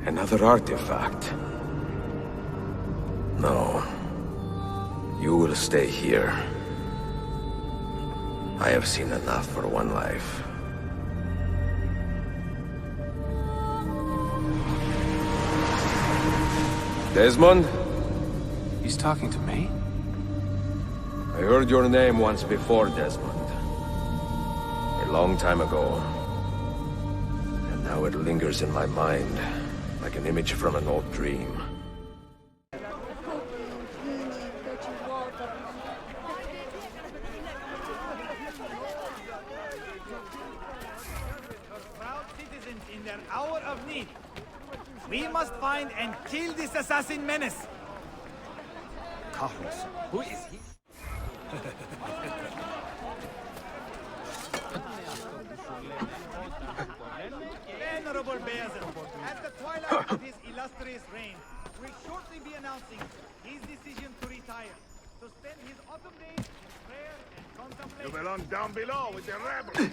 Another artifact. No. You will stay here. I have seen enough for one life. Desmond? He's talking to me? I heard your name once before, Desmond. A long time ago. And now it lingers in my mind, like an image from an old dream. Proud citizens in their hour of need. We must find and kill this assassin menace. Carlos, who is he? Venerable Basil, at the twilight of his illustrious reign, will shortly be announcing his decision to retire, to spend his autumn days in prayer and contemplation. You belong down below with the rebels.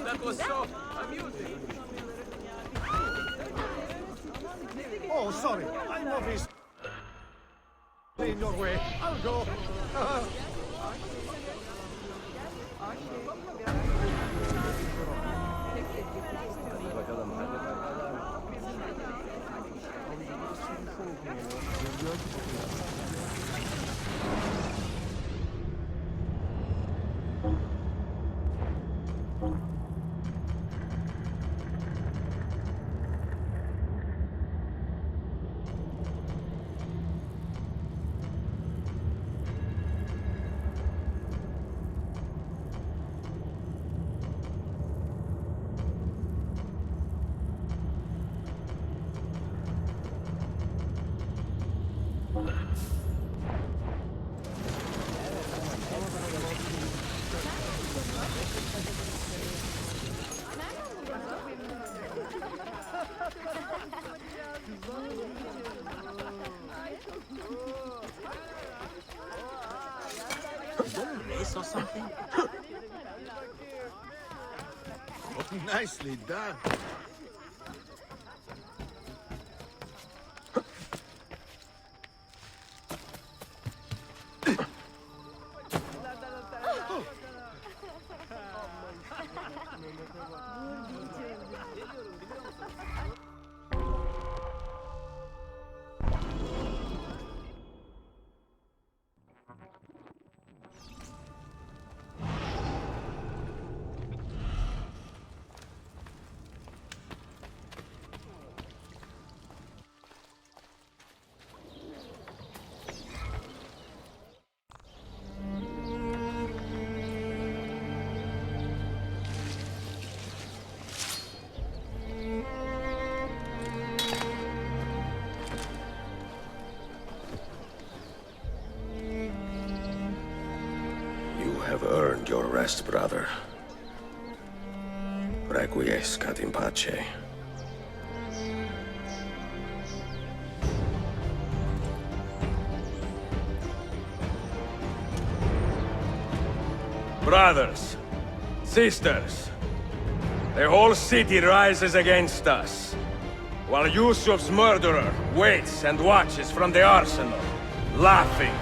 That was so amusing. Oh, sorry. I'm obviously in your way. I'll go. Is there a race or something? Nicely done. You have earned your rest, brother. Requiescat in pace. Brothers, sisters, the whole city rises against us, while Yusuf's murderer waits and watches from the arsenal, laughing.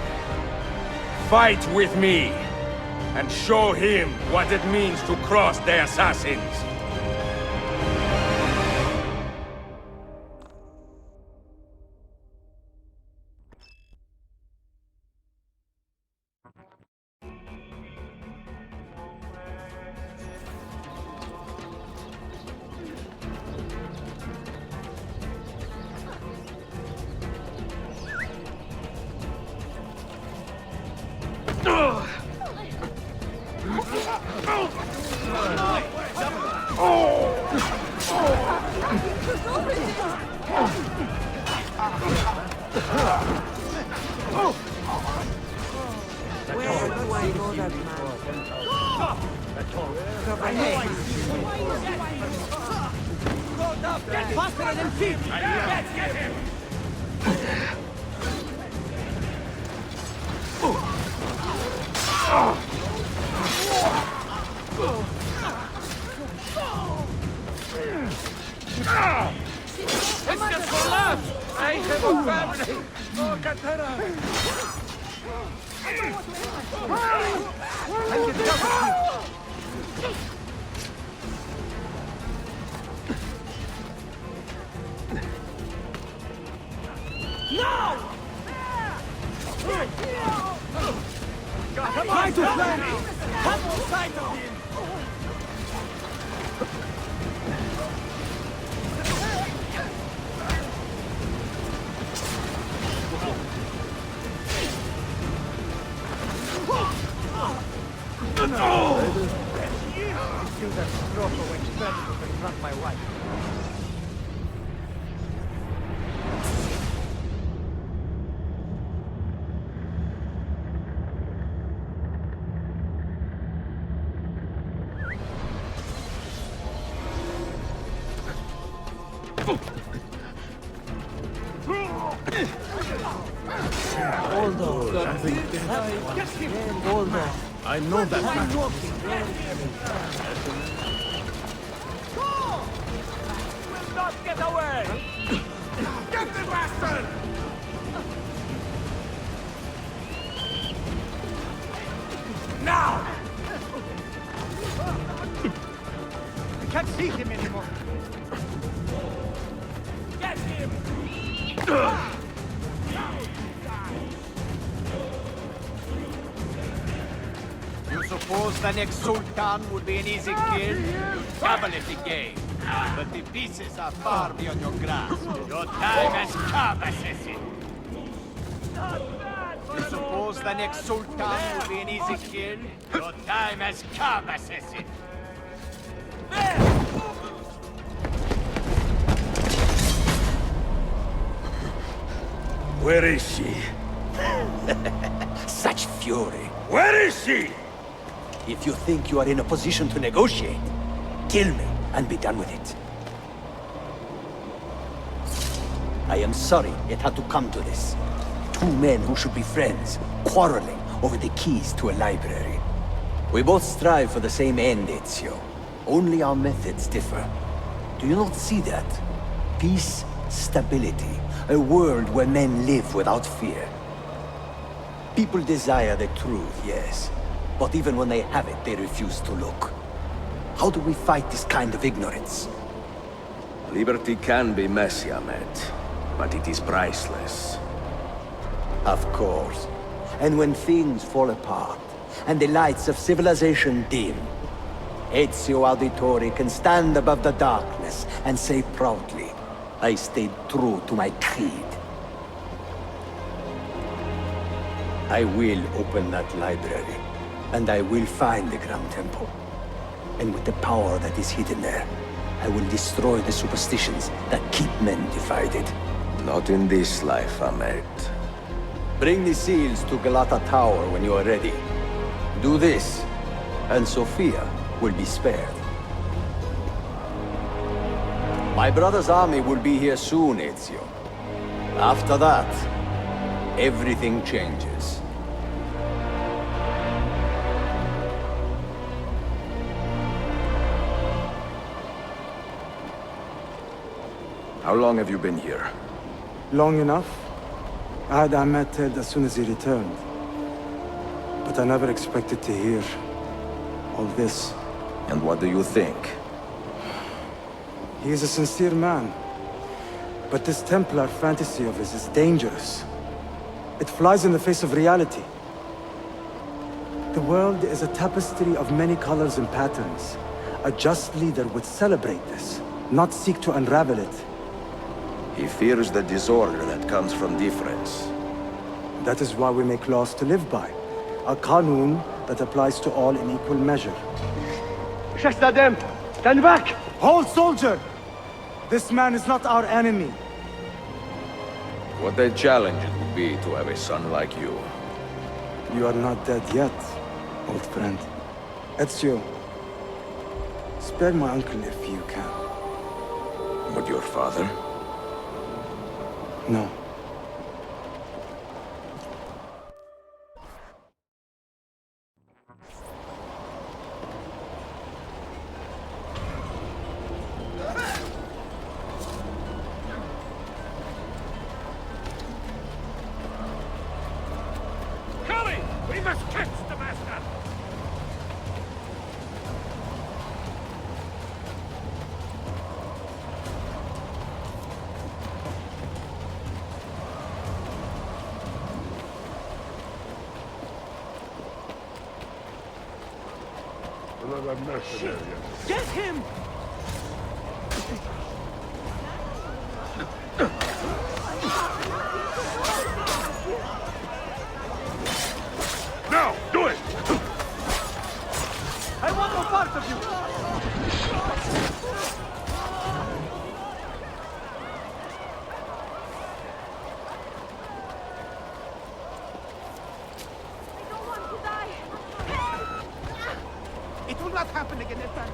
Fight with me, and show him what it means to cross the assassins. Where do I know that man? Faster than feet! Let's get him! It's just for laughs! I have a family! Oh, Katara! Try to flank! Have more sight of him! Use that stroke when she tried to confront my wife. Hold on. Hold on. I know that man. Not get away! Get the bastard! Now! I can't see him anymore. Get him! You suppose the next Sultan would be an easy kill? Double it again. But the pieces are far beyond your grasp. Your time has come, assassin. You suppose the next Sultan would be an easy kill? Your time has come, assassin. Where is she? Such fury. Where is she? If you think you are in a position to negotiate, kill me and be done with it. I am sorry it had to come to this. Two men who should be friends, quarreling over the keys to a library. We both strive for the same end, Ezio. Only our methods differ. Do you not see that? Peace, stability, a world where men live without fear. People desire the truth, yes. But even when they have it, they refuse to look. How do we fight this kind of ignorance? Liberty can be messy, Ahmed, but it is priceless. Of course. And when things fall apart, and the lights of civilization dim, Ezio Auditore can stand above the darkness and say proudly, I stayed true to my creed. I will open that library, and I will find the Grand Temple. And with the power that is hidden there, I will destroy the superstitions that keep men divided. Not in this life, Ahmed. Bring the seals to Galata Tower when you are ready. Do this, and Sophia will be spared. My brother's army will be here soon, Ezio. After that, everything changes. How long have you been here? Long enough. I had Ahmed dead as soon as he returned. But I never expected to hear all this. And what do you think? He is a sincere man. But this Templar fantasy of his is dangerous. It flies in the face of reality. The world is a tapestry of many colors and patterns. A just leader would celebrate this, not seek to unravel it. He fears the disorder that comes from difference. That is why we make laws to live by. A qanun that applies to all in equal measure. شهزادم Stand back! Hold, soldier! This man is not our enemy. What a challenge it would be to have a son like you. You are not dead yet, old friend. Ezio, spare my uncle if you can. But your father? No. Hurry! We must catch the master! Get him! Now, do it! I want no part of you! It will not happen again, Ethan.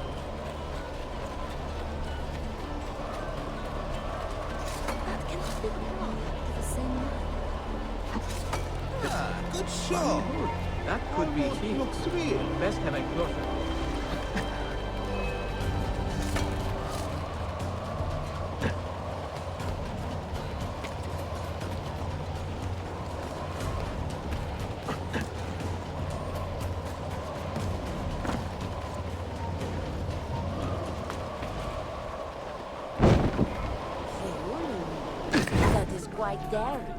That cannot be wrong. The same man. Good show. That could be he. Looks real. Best have a closer. That is quite daring.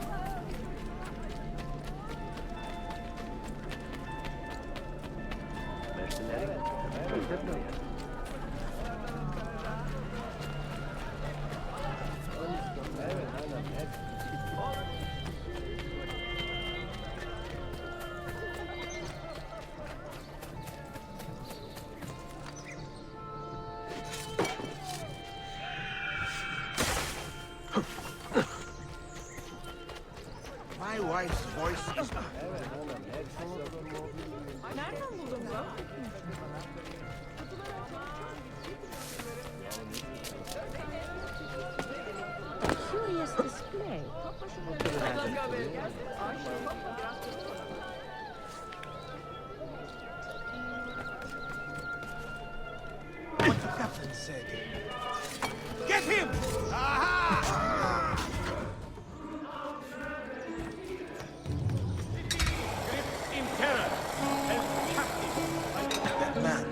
My wife's voice is... Curious display. What the captain said. Get him! Aha! In terror! Held captive! That man.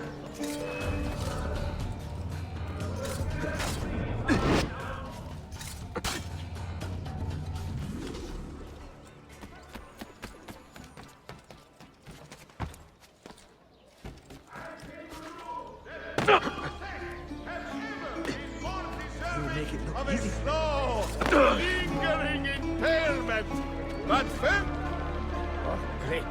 Of a slow, lingering impalement! But first... Oh, great.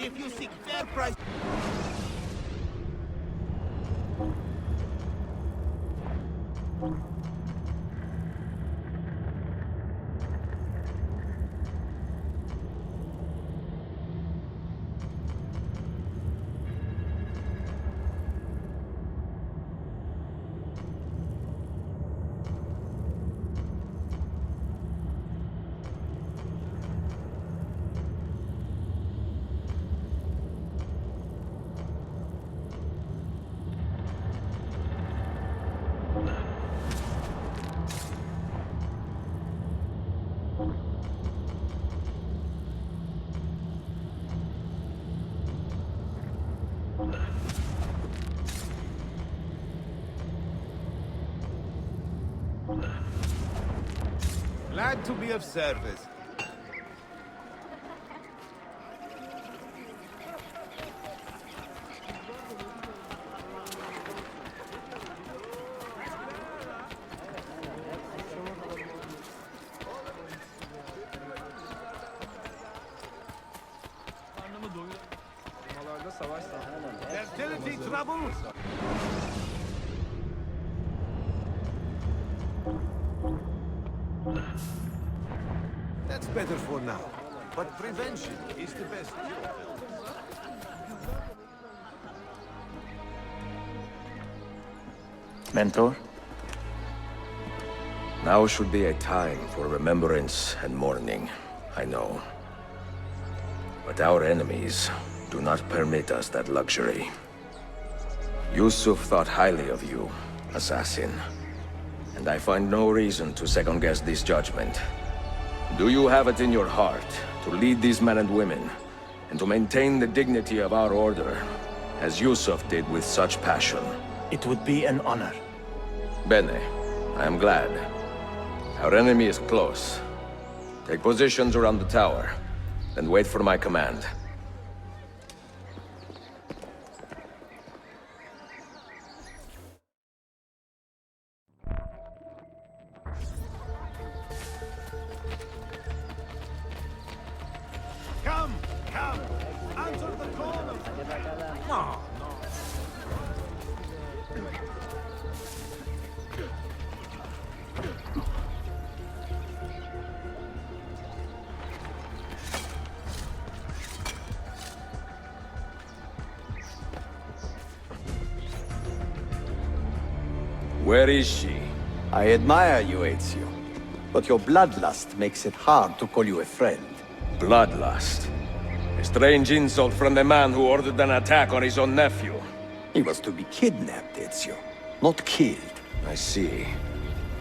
If you seek fair price... Glad to be of service. Fertility troubles? That's better for now. But prevention is the best cure. Mentor? Now should be a time for remembrance and mourning, I know. But our enemies do not permit us that luxury. Yusuf thought highly of you, assassin. And I find no reason to second-guess this judgment. Do you have it in your heart to lead these men and women, and to maintain the dignity of our order, as Yusuf did with such passion? It would be an honor. Bene, I am glad. Our enemy is close. Take positions around the tower, then wait for my command. Come, come, answer the call of... No, no. Where is she? I admire you, Ezio. But your bloodlust makes it hard to call you a friend. Bloodlust. A strange insult from the man who ordered an attack on his own nephew. He was to be kidnapped, Ezio, not killed. I see.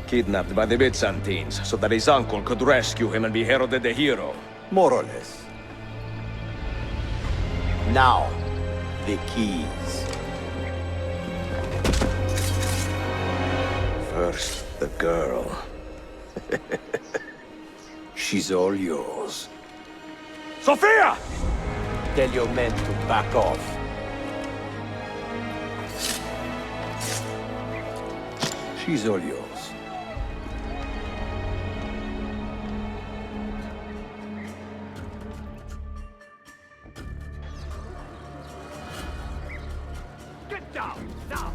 Kidnapped by the Byzantines, so that his uncle could rescue him and be heralded a hero. More or less. Now, the keys. First, the girl. She's all yours. Sophia! Tell your men to back off. She's all yours. Get down, now!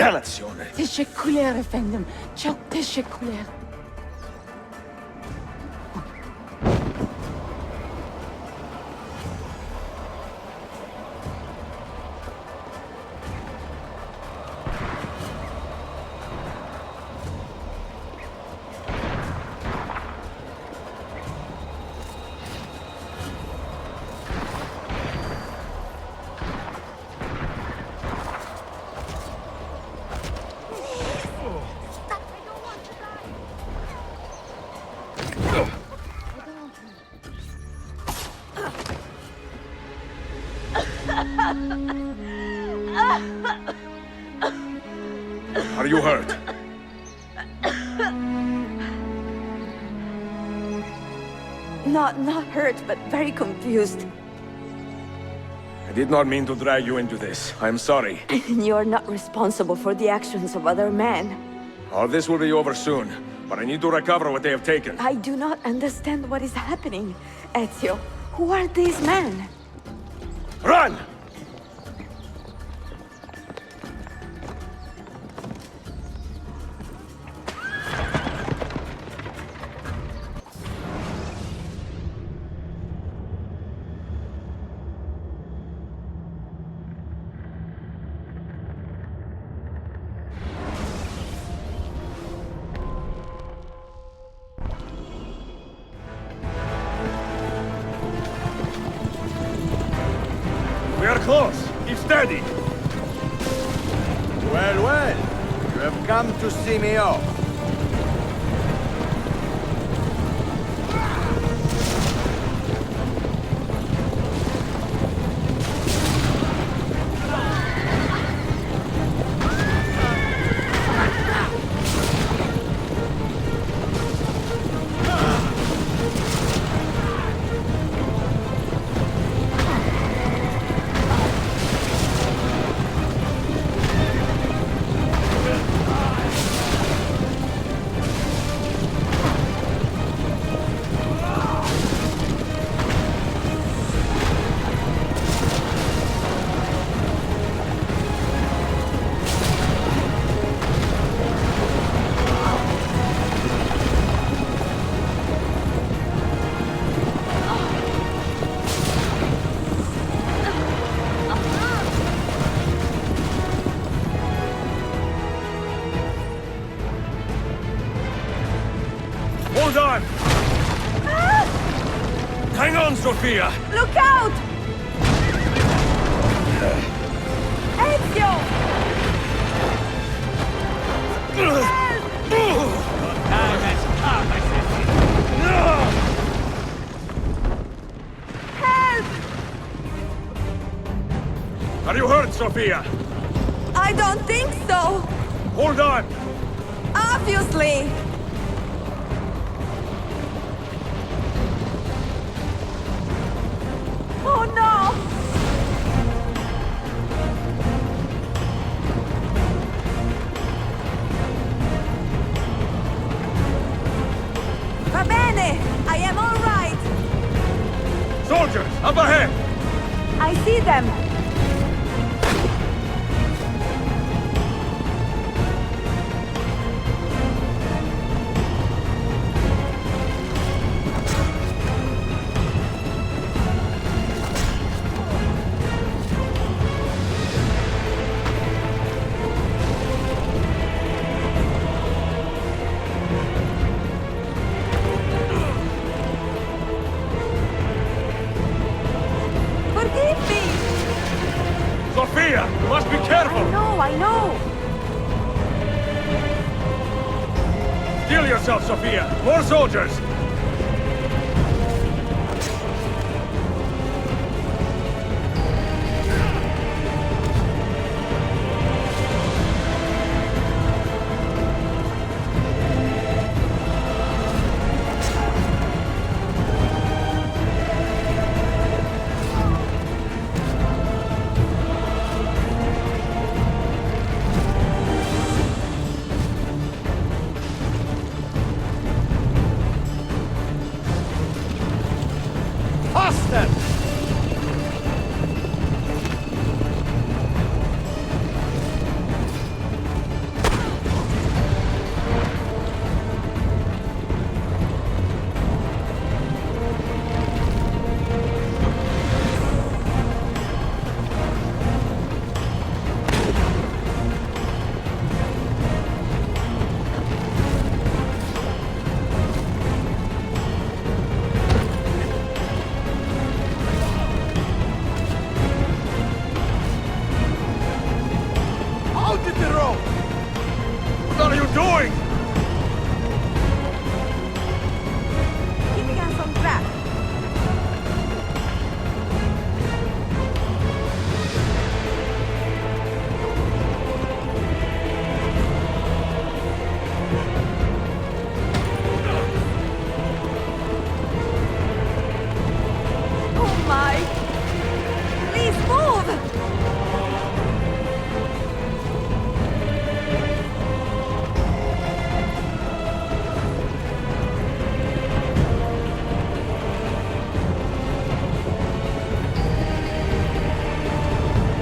La nazione. Teşekkürler efendim. Çok teşekkürler. Are you hurt? Not hurt, but very confused. I did not mean to drag you into this. I'm sorry. You're not responsible for the actions of other men. All this will be over soon, but I need to recover what they have taken. I do not understand what is happening. Ezio, who are these men? Run! We are close. Keep steady. Well, well. You have come to see me off. Hold on! Hang on, Sophia! Look out! Ezio! Time has come, assassin. Help! Are you hurt, Sophia? I don't think so. Hold on! Obviously. Oh no! Va bene! I am all right! Soldiers, up ahead! I see them! Forgive me! Sophia, you must be careful! I know! Steel yourself, Sophia! More soldiers!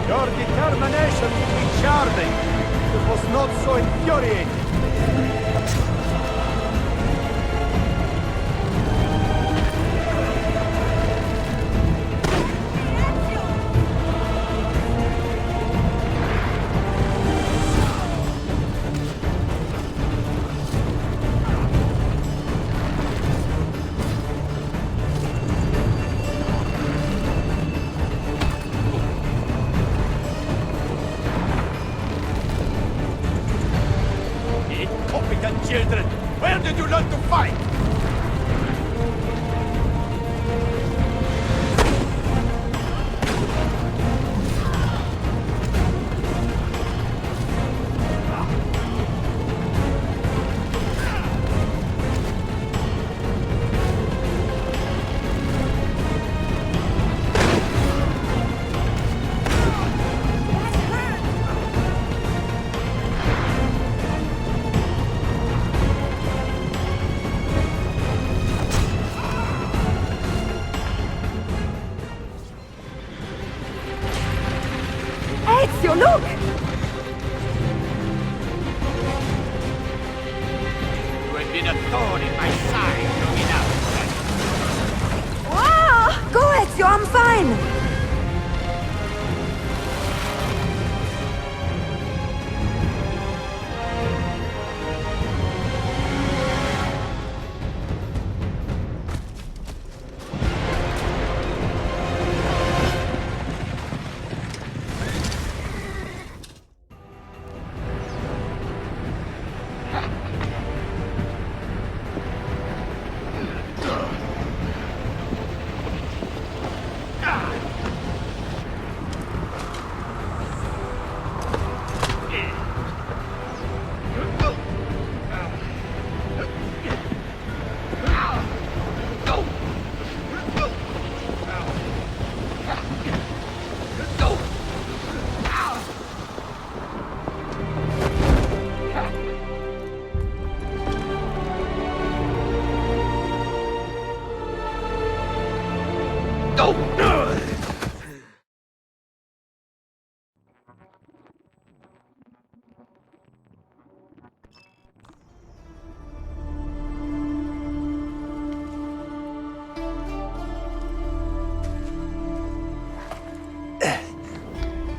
Your determination would be charming. It was not so infuriating. Incompetent children! Where did you learn to fight? Ezio, look! You have been a thorn in my side long enough. Ah! Go, Ezio, I'm fine!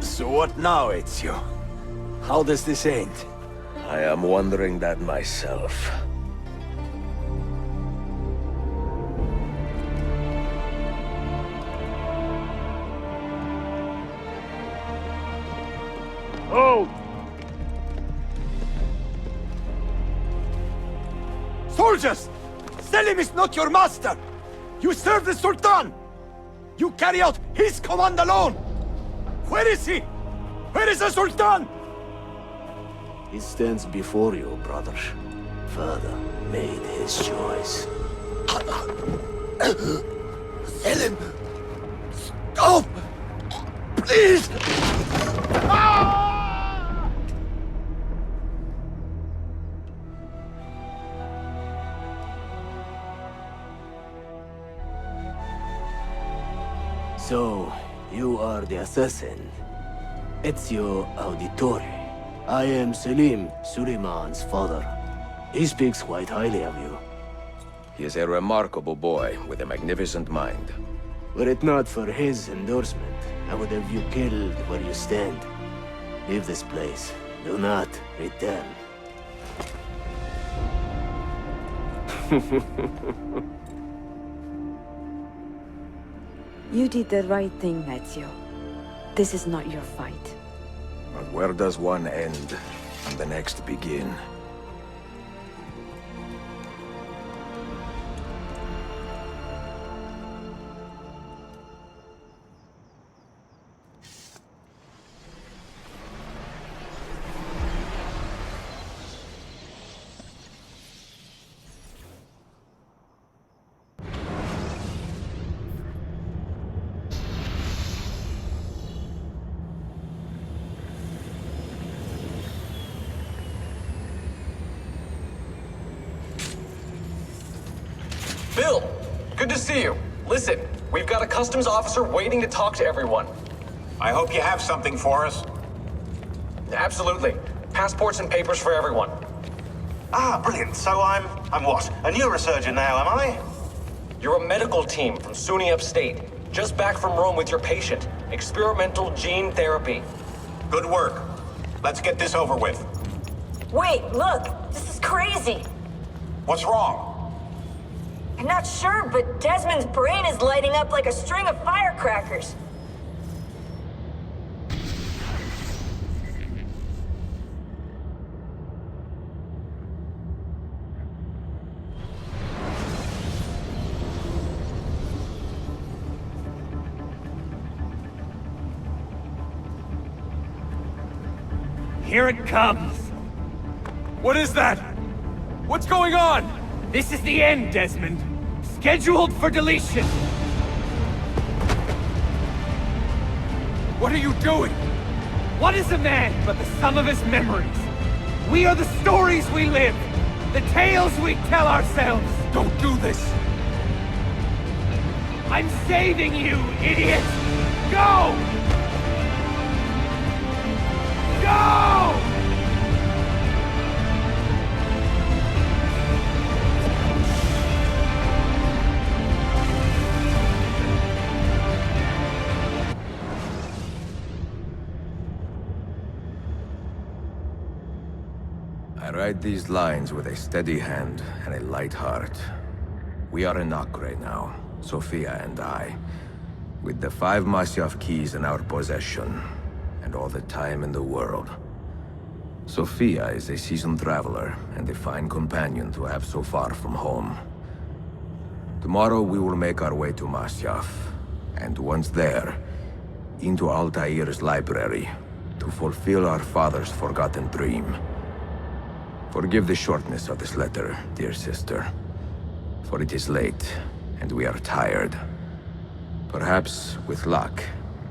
So what now, Ezio? How does this end? I am wondering that myself. Oh! Soldiers! Selim is not your master! You serve the Sultan! You carry out his command alone! Where is he? Where is the Sultan? He stands before you, brother. Father made his choice. Selim! Stop! Please! So, you are the assassin. Ezio Auditore. I am Selim, Suleiman's father. He speaks quite highly of you. He is a remarkable boy with a magnificent mind. Were it not for his endorsement, I would have you killed where you stand. Leave this place. Do not return. You did the right thing, Ezio. This is not your fight. But where does one end and the next begin? Bill, good to see you. Listen, we've got a customs officer waiting to talk to everyone. I hope you have something for us. Absolutely. Passports and papers for everyone. Ah, brilliant. So I'm what? A neurosurgeon now, am I? You're a medical team from SUNY Upstate. Just back from Rome with your patient. Experimental gene therapy. Good work. Let's get this over with. Wait, look! This is crazy! What's wrong? I'm not sure, but Desmond's brain is lighting up like a string of firecrackers. Here it comes! What is that? What's going on? This is the end, Desmond. Scheduled for deletion. What are you doing? What is a man but the sum of his memories? We are the stories we live, the tales we tell ourselves. Don't do this! I'm saving you, idiot! Go! Go! I write these lines with a steady hand and a light heart. We are in Acre now, Sophia and I, with the 5 Masyaf keys in our possession, and all the time in the world. Sophia is a seasoned traveler, and a fine companion to have so far from home. Tomorrow we will make our way to Masyaf, and once there, into Altair's library, to fulfill our father's forgotten dream. Forgive the shortness of this letter, dear sister, for it is late, and we are tired. Perhaps, with luck,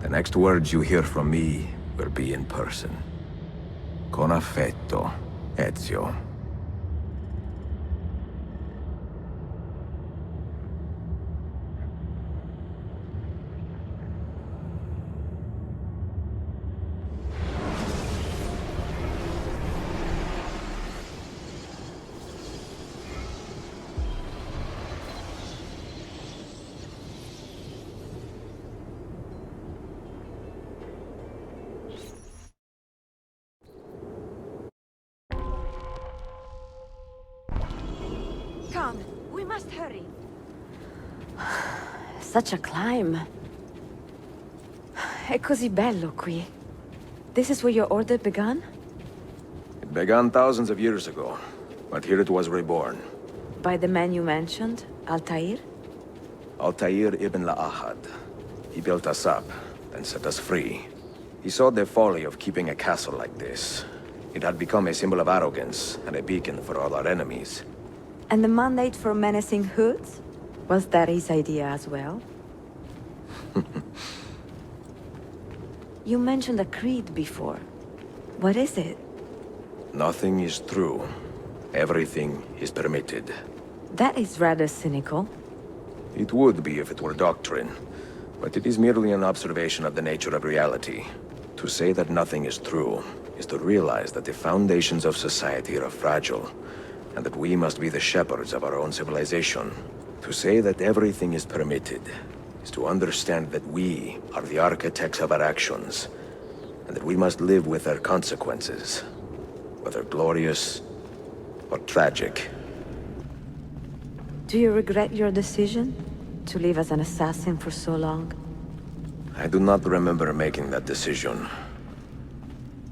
the next words you hear from me will be in person. Con affetto, Ezio. Come, we must hurry. Such a climb. È così bello qui. This is where your order began? It began thousands of years ago, but here it was reborn. By the man you mentioned, Altair? Altair ibn La'ahad. He built us up, then set us free. He saw the folly of keeping a castle like this. It had become a symbol of arrogance, and a beacon for all our enemies. And the mandate for menacing hoods? Was that his idea as well? You mentioned a creed before. What is it? Nothing is true. Everything is permitted. That is rather cynical. It would be if it were doctrine, but it is merely an observation of the nature of reality. To say that nothing is true is to realize that the foundations of society are fragile, and that we must be the shepherds of our own civilization. To say that everything is permitted is to understand that we are the architects of our actions, and that we must live with their consequences, whether glorious or tragic. Do you regret your decision to live as an assassin for so long? I do not remember making that decision.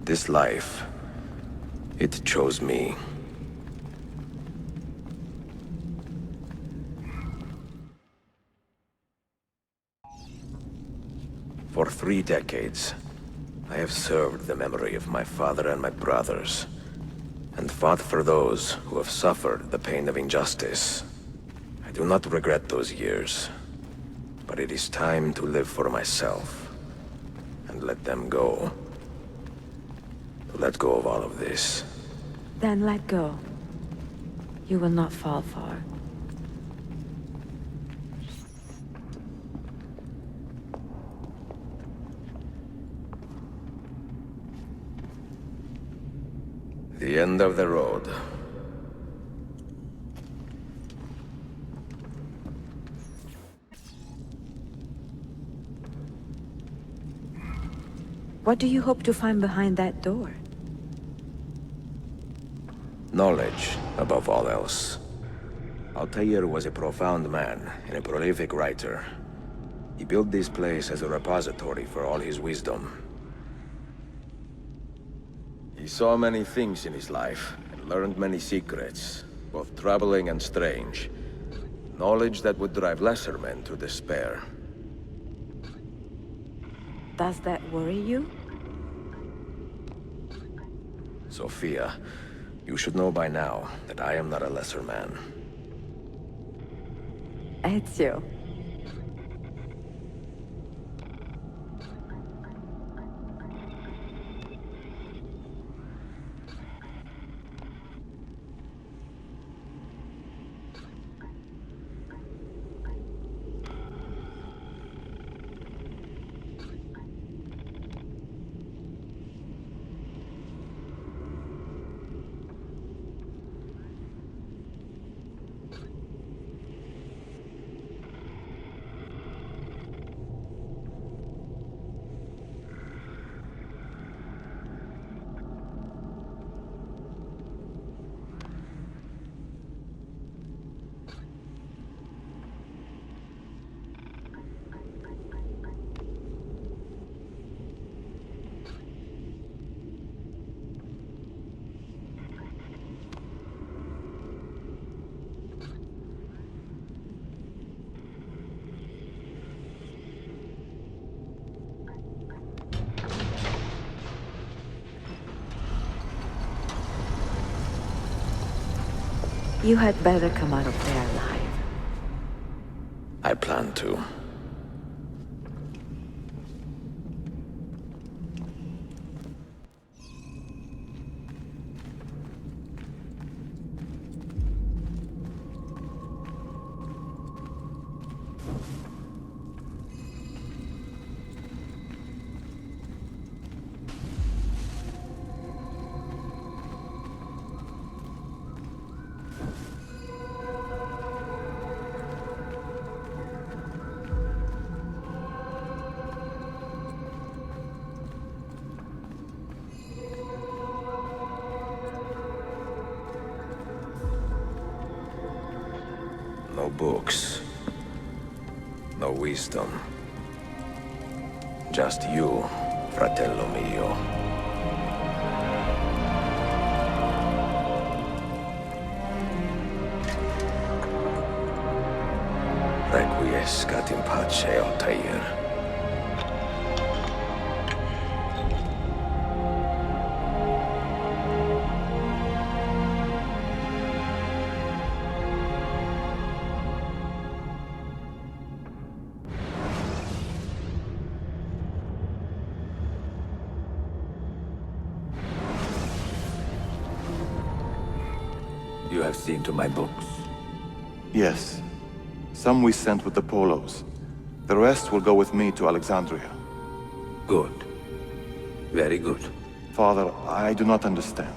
This life, it chose me. For 3 decades, I have served the memory of my father and my brothers, and fought for those who have suffered the pain of injustice. I do not regret those years, but it is time to live for myself, and let them go. To let go of all of this. Then let go. You will not fall far. The end of the road. What do you hope to find behind that door? Knowledge, above all else. Altair was a profound man and a prolific writer. He built this place as a repository for all his wisdom. He saw many things in his life, and learned many secrets, both troubling and strange. Knowledge that would drive lesser men to despair. Does that worry you? Sophia, you should know by now that I am not a lesser man. Ezio. You had better come out of there alive. I plan to. No books. No wisdom. Just you, fratello mio. Requiescat in pace, Altair. You have seen to my books? Yes. Some we sent with the Polos. The rest will go with me to Alexandria. Good. Very good. Father, I do not understand.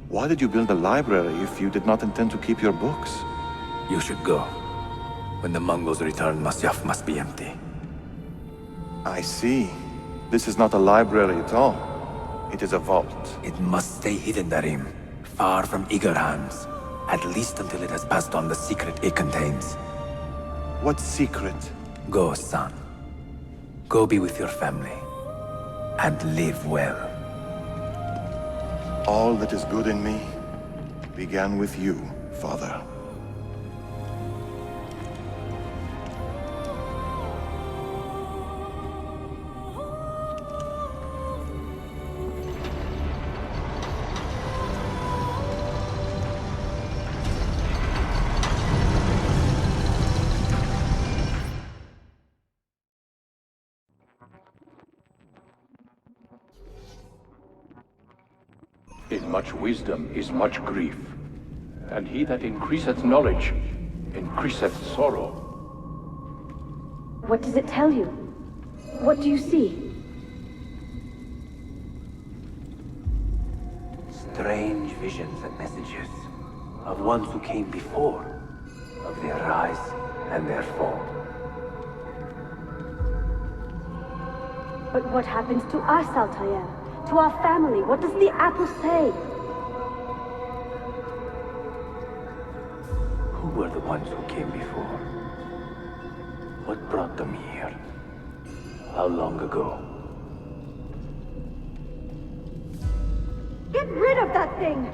Why did you build a library if you did not intend to keep your books? You should go. When the Mongols return, Masyaf must be empty. I see. This is not a library at all. It is a vault. It must stay hidden, Darim. Far from eager hands. At least until it has passed on the secret it contains. What secret? Go, son. Go be with your family. And live well. All that is good in me began with you, Father. In much wisdom is much grief, and he that increaseth knowledge increaseth sorrow. What does it tell you? What do you see? Strange visions and messages of ones who came before, of their rise and their fall. But what happens to us, Altair? To our family? What does the apple say? Who were the ones who came before? What brought them here? How long ago? Get rid of that thing!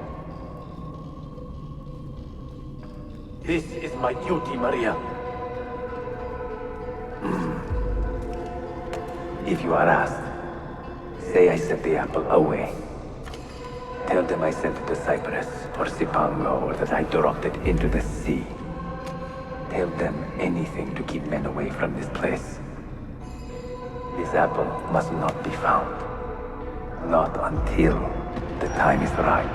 This is my duty, Maria. If you are asked, say I sent the apple away. Tell them I sent it to Cyprus, or Cipango, or that I dropped it into the sea. Tell them anything to keep men away from this place. This apple must not be found. Not until the time is right.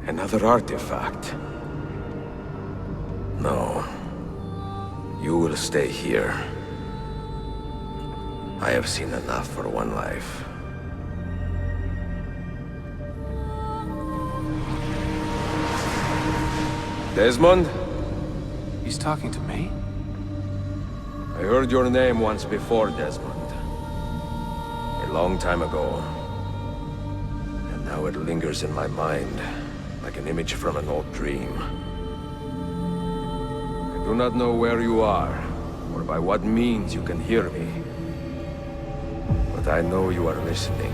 Another artifact. No. You will stay here. I have seen enough for one life. Desmond? He's talking to me? I heard your name once before, Desmond. A long time ago. And now it lingers in my mind, like an image from an old dream. I do not know where you are, or by what means you can hear me. But I know you are listening.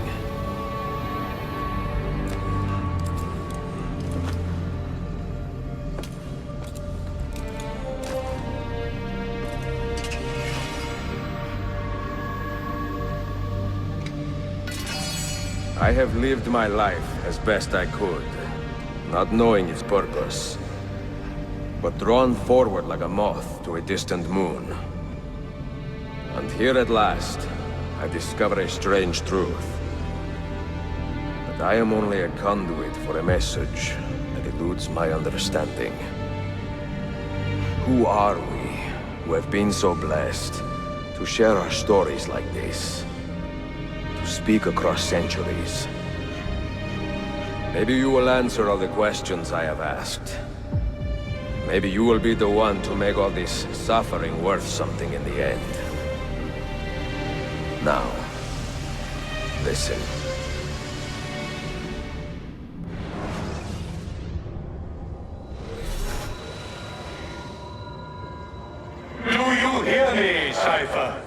I have lived my life as best I could, not knowing its purpose, but drawn forward like a moth to a distant moon. And here at last, I discover a strange truth. That I am only a conduit for a message that eludes my understanding. Who are we, who have been so blessed, to share our stories like this? To speak across centuries? Maybe you will answer all the questions I have asked. Maybe you will be the one to make all this suffering worth something in the end. Now, listen. Do you hear me, Cypher?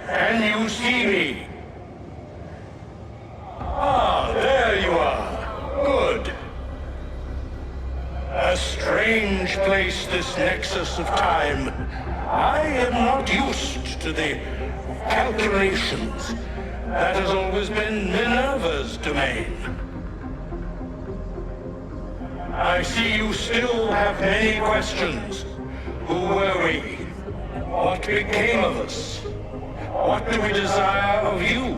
Can you see me? Ah, there you are. Good. A strange place, this nexus of time. I am not used to the calculations. That has always been Minerva's domain. I see you still have many questions. Who were we? What became of us? What do we desire of you?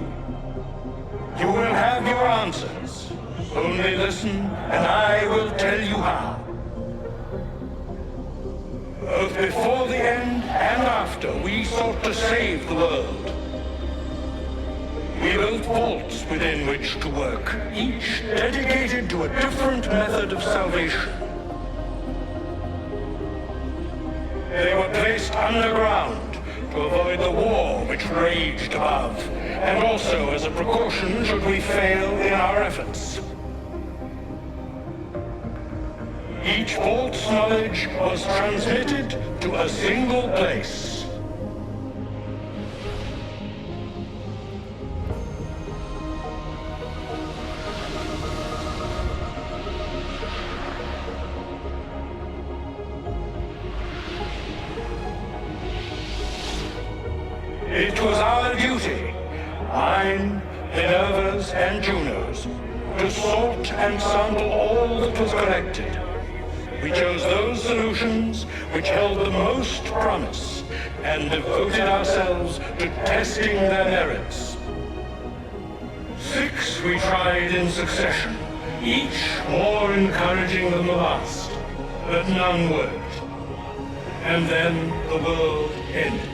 You will have your answers. Only listen, and I will tell you how. Both before the end and after, we sought to save the world. We built vaults within which to work, each dedicated to a different method of salvation. They were placed underground to avoid the war which raged above, and also as a precaution should we fail in our efforts. Each vault's knowledge was transmitted to a single place. It was our duty, mine, Minerva's, and Juno's, to sort and sample all that was collected. We chose those solutions which held the most promise and devoted ourselves to testing their merits. 6 we tried in succession, each more encouraging than the last, but none worked. And then the world ended.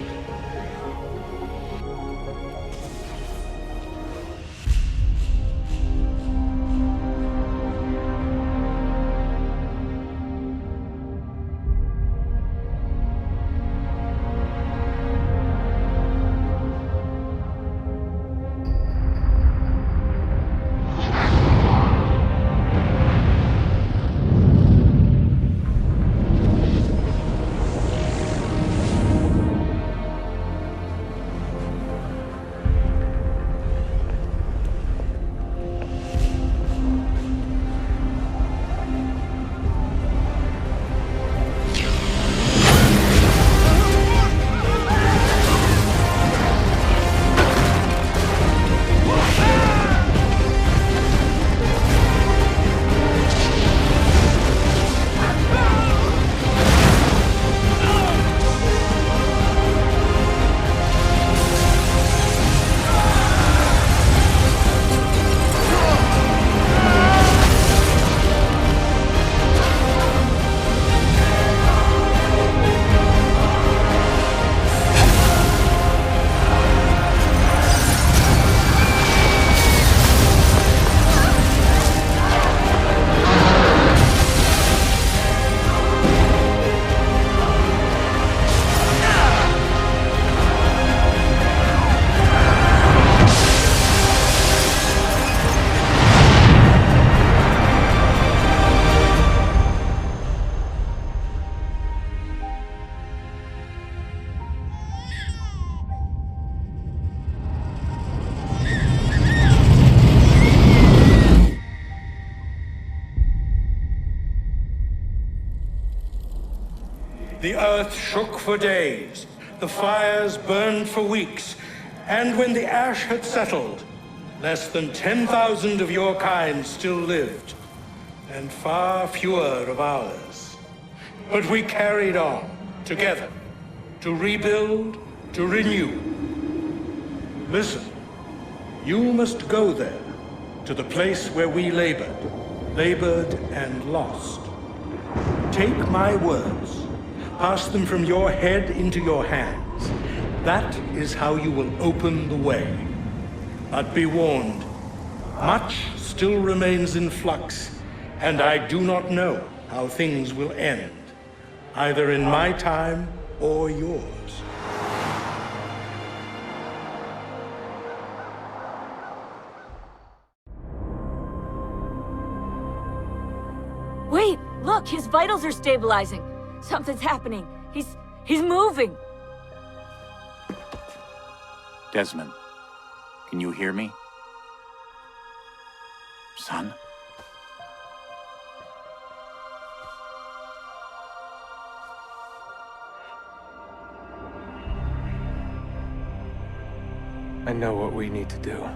The earth shook for days, the fires burned for weeks, and when the ash had settled, less than 10,000 of your kind still lived, and far fewer of ours. But we carried on, together, to rebuild, to renew. Listen, you must go there, to the place where we labored and lost. Take my words. Pass them from your head into your hands. That is how you will open the way. But be warned, much still remains in flux, and I do not know how things will end, either in my time or yours. Wait, look, his vitals are stabilizing. Something's happening. He's moving. Desmond, can you hear me? Son? I know what we need to do.